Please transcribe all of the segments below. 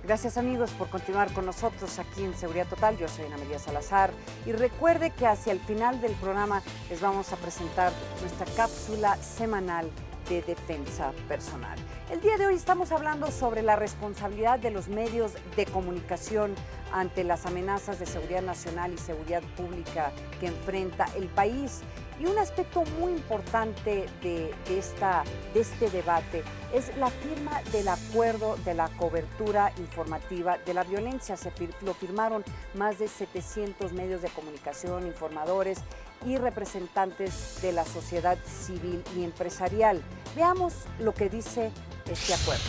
Gracias amigos por continuar con nosotros aquí en Seguridad Total. Yo soy Ana María Salazar y recuerde que hacia el final del programa les vamos a presentar nuestra cápsula semanal de defensa personal. El día de hoy estamos hablando sobre la responsabilidad de los medios de comunicación ante las amenazas de seguridad nacional y seguridad pública que enfrenta el país. Y un aspecto muy importante de este debate es la firma del acuerdo de la cobertura informativa de la violencia. Lo firmaron más de 700 medios de comunicación, informadores y representantes de la sociedad civil y empresarial. Veamos lo que dice este acuerdo.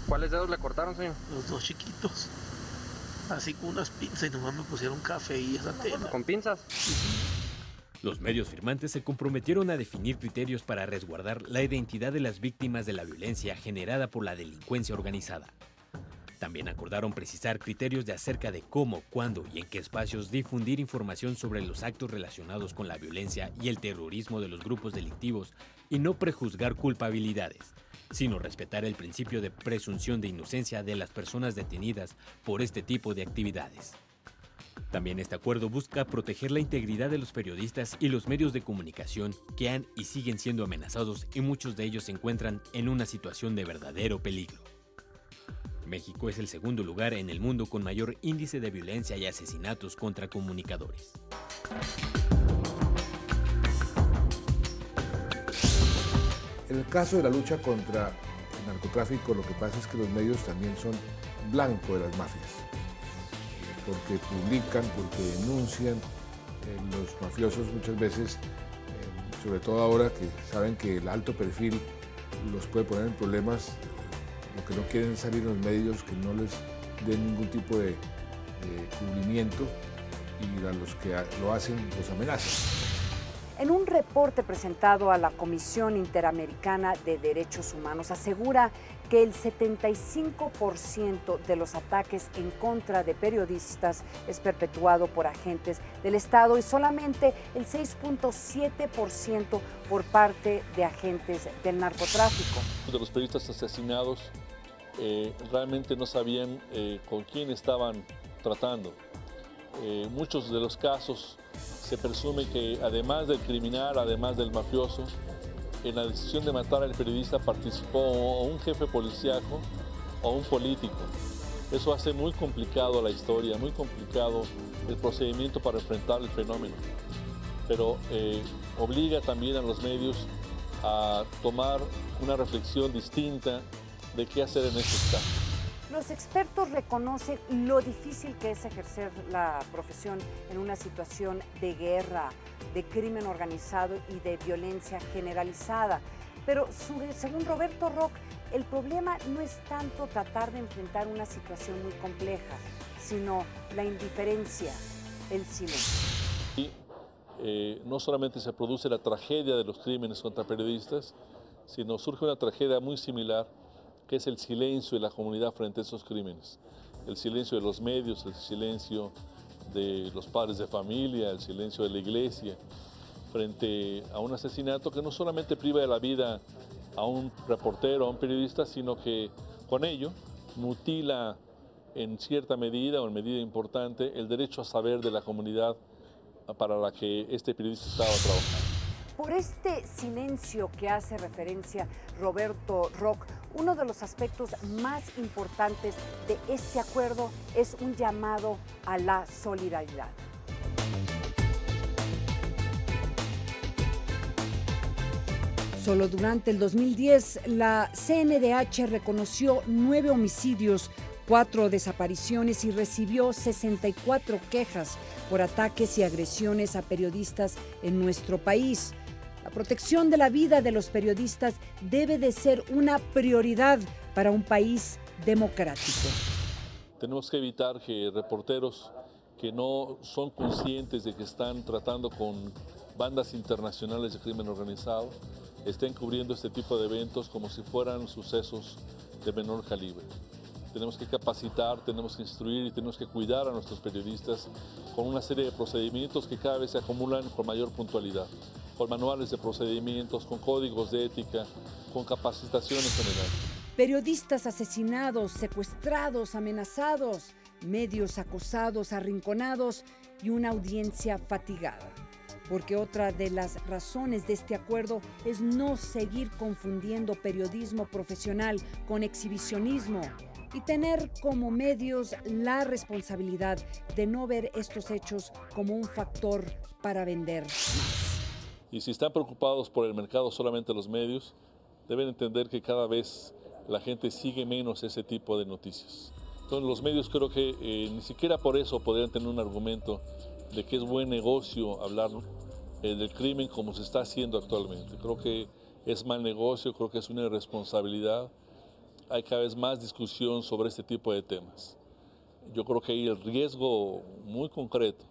¿Cuáles dedos le cortaron, señor? Los dos chiquitos. Así con unas pinzas y nomás me pusieron café y esa tela. ¿Con pinzas? Los medios firmantes se comprometieron a definir criterios para resguardar la identidad de las víctimas de la violencia generada por la delincuencia organizada. También acordaron precisar criterios de acerca de cómo, cuándo y en qué espacios difundir información sobre los actos relacionados con la violencia y el terrorismo de los grupos delictivos y no prejuzgar culpabilidades, sino respetar el principio de presunción de inocencia de las personas detenidas por este tipo de actividades. También este acuerdo busca proteger la integridad de los periodistas y los medios de comunicación que han y siguen siendo amenazados y muchos de ellos se encuentran en una situación de verdadero peligro. México es el segundo lugar en el mundo con mayor índice de violencia y asesinatos contra comunicadores. En el caso de la lucha contra el narcotráfico, lo que pasa es que los medios también son blanco de las mafias, porque publican, porque denuncian. Los mafiosos muchas veces, sobre todo ahora que saben que el alto perfil los puede poner en problemas, lo que no quieren es salir los medios, que no les den ningún tipo de cubrimiento, y a los que lo hacen los amenazan. En un reporte presentado a la Comisión Interamericana de Derechos Humanos, asegura que el 75% de los ataques en contra de periodistas es perpetuado por agentes del Estado y solamente el 6.7% por parte de agentes del narcotráfico. De los periodistas asesinados realmente no sabían con quién estaban tratando. Muchos de los casos se presume que además del criminal, además del mafioso, en la decisión de matar al periodista participó un jefe policíaco o un político. Eso hace muy complicado la historia, muy complicado el procedimiento para enfrentar el fenómeno. Pero obliga también a los medios a tomar una reflexión distinta de qué hacer en estos casos. Los expertos reconocen lo difícil que es ejercer la profesión en una situación de guerra, de crimen organizado y de violencia generalizada. Pero según Roberto Roch, el problema no es tanto tratar de enfrentar una situación muy compleja, sino la indiferencia, el silencio. Y no solamente se produce la tragedia de los crímenes contra periodistas, sino surge una tragedia muy similar, que es el silencio de la comunidad frente a esos crímenes. El silencio de los medios, el silencio de los padres de familia, el silencio de la iglesia, frente a un asesinato que no solamente priva de la vida a un reportero, a un periodista, sino que con ello mutila en cierta medida o en medida importante el derecho a saber de la comunidad para la que este periodista estaba trabajando. Por este silencio que hace referencia Roberto Roch, uno de los aspectos más importantes de este acuerdo es un llamado a la solidaridad. Solo durante el 2010, la CNDH reconoció 9 homicidios, 4 desapariciones y recibió 64 quejas por ataques y agresiones a periodistas en nuestro país. La protección de la vida de los periodistas debe de ser una prioridad para un país democrático. Tenemos que evitar que reporteros que no son conscientes de que están tratando con bandas internacionales de crimen organizado estén cubriendo este tipo de eventos como si fueran sucesos de menor calibre. Tenemos que capacitar, tenemos que instruir y tenemos que cuidar a nuestros periodistas con una serie de procedimientos que cada vez se acumulan con mayor puntualidad, con manuales de procedimientos, con códigos de ética, con capacitaciones generales. Periodistas asesinados, secuestrados, amenazados, medios acosados, arrinconados y una audiencia fatigada. Porque otra de las razones de este acuerdo es no seguir confundiendo periodismo profesional con exhibicionismo y tener como medios la responsabilidad de no ver estos hechos como un factor para vender más. Y si están preocupados por el mercado solamente los medios, deben entender que cada vez la gente sigue menos ese tipo de noticias. Entonces los medios creo que ni siquiera por eso podrían tener un argumento de que es buen negocio hablar del crimen como se está haciendo actualmente. Creo que es mal negocio, creo que es una irresponsabilidad. Hay cada vez más discusión sobre este tipo de temas. Yo creo que hay el riesgo muy concreto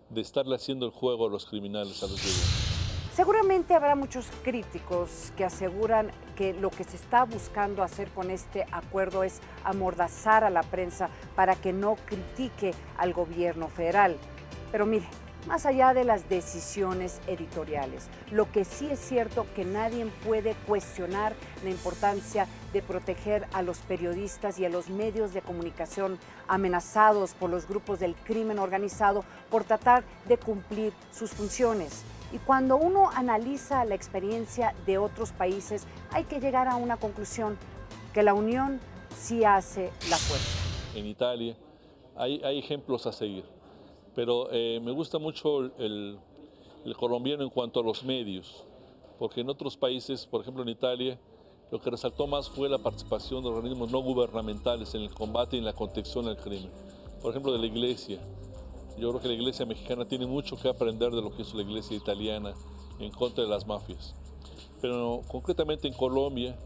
de estarle haciendo el juego a los criminales, a los violentos. Seguramente habrá muchos críticos que aseguran que lo que se está buscando hacer con este acuerdo es amordazar a la prensa para que no critique al gobierno federal. Pero mire, más allá de las decisiones editoriales, lo que sí es cierto que nadie puede cuestionar la importancia de proteger a los periodistas y a los medios de comunicación amenazados por los grupos del crimen organizado por tratar de cumplir sus funciones. Y cuando uno analiza la experiencia de otros países, hay que llegar a una conclusión, que la unión sí hace la fuerza. En Italia hay ejemplos a seguir, pero me gusta mucho el colombiano en cuanto a los medios, porque en otros países, por ejemplo en Italia, lo que resaltó más fue la participación de organismos no gubernamentales en el combate y en la contención al crimen. Por ejemplo, de la iglesia. Yo creo que la iglesia mexicana tiene mucho que aprender de lo que hizo la iglesia italiana en contra de las mafias. Pero concretamente en Colombia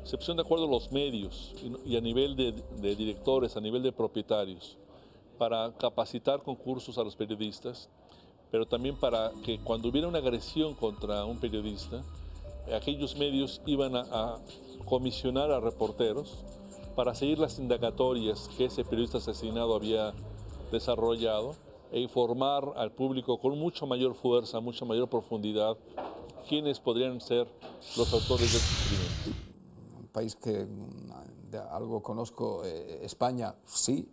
se pusieron de acuerdo los medios y a nivel de directores, a nivel de propietarios, para capacitar con cursos a los periodistas, pero también para que cuando hubiera una agresión contra un periodista, aquellos medios iban a comisionar a reporteros para seguir las indagatorias que ese periodista asesinado había desarrollado e informar al público con mucha mayor fuerza, mucha mayor profundidad, quiénes podrían ser los autores de estos crímenes. Un país que de algo conozco, España, sí,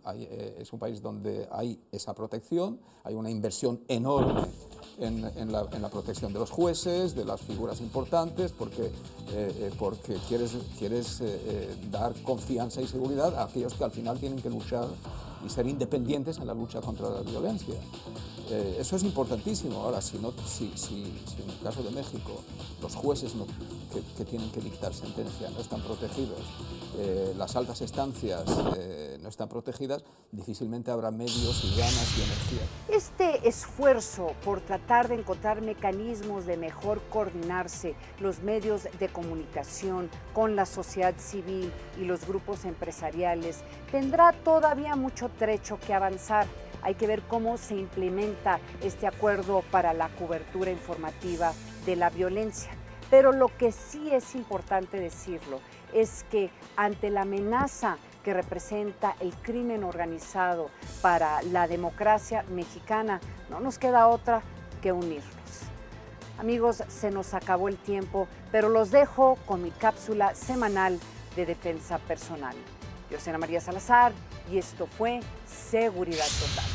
es un país donde hay esa protección, hay una inversión enorme en la protección de los jueces, de las figuras importantes, porque quieres dar confianza y seguridad a aquellos que al final tienen que luchar y ser independientes en la lucha contra la violencia. Eso es importantísimo. Ahora, si en el caso de México los jueces que tienen que dictar sentencia no están protegidos, las altas instancias no están protegidas, difícilmente habrá medios y ganas y energía. Este esfuerzo por tratar de encontrar mecanismos de mejor coordinarse los medios de comunicación con la sociedad civil y los grupos empresariales tendrá todavía mucho trecho que avanzar. Hay que ver cómo se implementa este acuerdo para la cobertura informativa de la violencia. Pero lo que sí es importante decirlo es que ante la amenaza que representa el crimen organizado para la democracia mexicana, no nos queda otra que unirnos. Amigos, se nos acabó el tiempo, pero los dejo con mi cápsula semanal de defensa personal. Yo soy Ana María Salazar y esto fue Seguridad Total.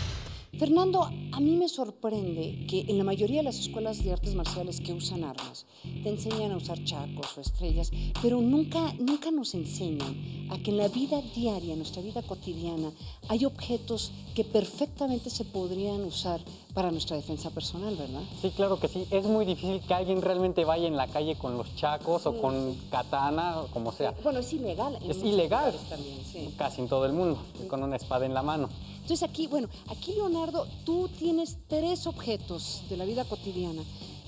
Fernando, a mí me sorprende que en la mayoría de las escuelas de artes marciales que usan armas te enseñan a usar chacos o estrellas, pero nunca nos enseñan a que en la vida diaria, en nuestra vida cotidiana, hay objetos que perfectamente se podrían usar para nuestra defensa personal, ¿verdad? Sí, claro que sí. Es muy difícil que alguien realmente vaya en la calle con los chacos o con katana o como sea. Bueno, es ilegal. Es ilegal, también, sí. casi en todo el mundo, con una espada en la mano. Entonces aquí, Leonardo, tú tienes 3 objetos de la vida cotidiana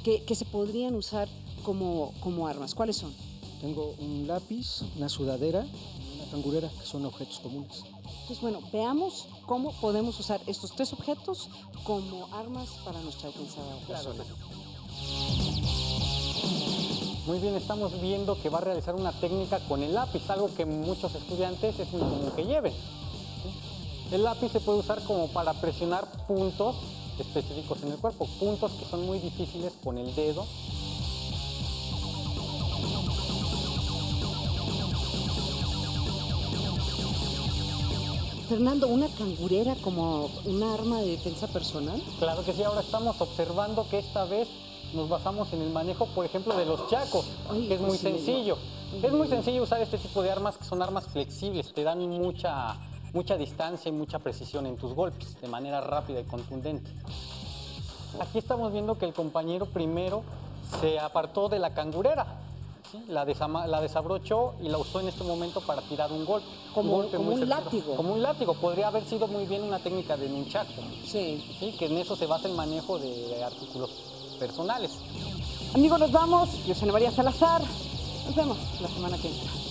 que se podrían usar como armas. ¿Cuáles son? Tengo un lápiz, una sudadera y una cangurera, que son objetos comunes. Entonces, bueno, veamos cómo podemos usar estos 3 objetos como armas para nuestra defensa personal. Muy bien, estamos viendo que va a realizar una técnica con el lápiz, algo que muchos estudiantes es muy común que lleven. El lápiz se puede usar como para presionar puntos específicos en el cuerpo, puntos que son muy difíciles con el dedo. Fernando, ¿una cangurera como una arma de defensa personal? Claro que sí, ahora estamos observando que esta vez nos basamos en el manejo, por ejemplo, de los chacos, que es muy sencillo. Es muy sencillo usar este tipo de armas, que son armas flexibles, te dan mucha distancia y mucha precisión en tus golpes, de manera rápida y contundente. Aquí estamos viendo que el compañero primero se apartó de la cangurera, ¿sí? La desabrochó y la usó en este momento para tirar un golpe. Como un látigo. Como un látigo, podría haber sido muy bien una técnica de nunchaku. Sí. ¿Sí? Que en eso se basa el manejo de artículos personales. Amigos, nos vamos. Yo soy Ana María Salazar. Nos vemos la semana que viene.